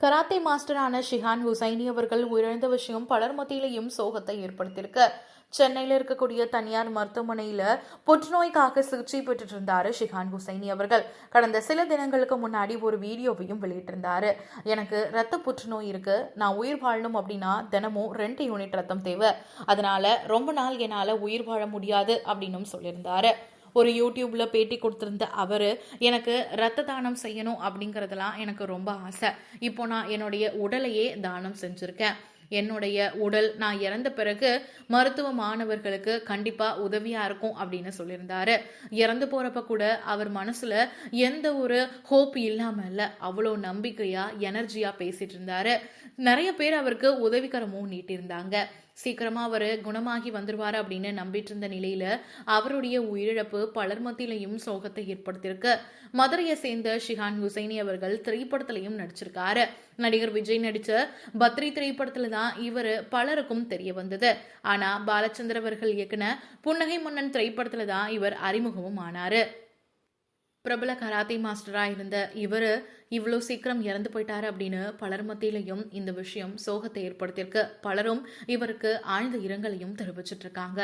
Karate மாஸ்டரான Shihan Husaini அவர்கள் உயிரிழந்த விஷயம் பலர் மத்தியிலையும் சோகத்தை ஏற்படுத்தியிருக்கு. சென்னையில் இருக்கக்கூடிய தனியார் மருத்துவமனையில புற்றுநோய்க்காக சிகிச்சை பெற்றுட்டு இருந்தாரு ஷிஹான் ஹுசைனி அவர்கள். கடந்த சில தினங்களுக்கு முன்னாடி ஒரு வீடியோவையும் வெளியிட்டிருந்தாரு. எனக்கு ரத்த புற்றுநோய் இருக்கு, நான் உயிர் வாழணும் அப்படின்னா தினமும் 2 யூனிட் ரத்தம் தேவை, அதனால ரொம்ப நாள் என்னால உயிர் வாழ முடியாது அப்படின்னு சொல்லியிருந்தாரு. ஒரு யூடியூப்ல பேட்டி கொடுத்திருந்த அவரு, எனக்கு ரத்த தானம் செய்யணும் அப்படிங்கறதெல்லாம் எனக்கு ரொம்ப ஆசை. இப்போ நான் என்னுடைய உடலையே தானம் செஞ்சிருக்கேன். என்னுடைய உடல் நான் இறந்த பிறகு மருத்துவ மாணவர்களுக்கு கண்டிப்பா உதவியா இருக்கும் அப்படின்னு சொல்லியிருந்தாரு. இறந்து போறப்ப கூட அவர் மனசுல எந்த ஒரு ஹோப் இல்லாம இல்ல, அவ்வளோ நம்பிக்கையா எனர்ஜியா பேசிட்டு இருந்தாரு. நிறைய பேர் அவருக்கு உதவிகரமும் நீட்டிருந்தாங்க. சீக்கிரமா அவரு குணமாகி வந்துருவாரு அப்படின்னு நம்பிட்டு இருந்த நிலையில அவருடைய உயிரிழப்பு பலர் மத்தியிலையும் சோகத்தை ஏற்படுத்தியிருக்கு. மதுரையை சேர்ந்த ஷிஹான் ஹுசைனி அவர்கள் திரைப்படத்திலையும் நடிச்சிருக்காரு. நடிகர் விஜய் நடிச்ச பத்ரி திரைப்படத்துல தான் இவரு பலருக்கும் தெரிய வந்தது. ஆனா பாலச்சந்தர் அவர்கள் இயக்குன புன்னகை மன்னன் திரைப்படத்துல தான் இவர் அறிமுகமும் ஆனாரு. பிரபல கராத்தே மாஸ்டரா இருந்த இவரு இவ்வளோ சீக்கிரம் இறந்து போயிட்டாரு அப்படின்னு பலர் மத்தியிலையும் இந்த விஷயம் சோகத்தை ஏற்படுத்தியிருக்கு. பலரும் இவருக்கு ஆழ்ந்த இரங்கலையும் தெரிவிச்சிட்டு இருக்காங்க.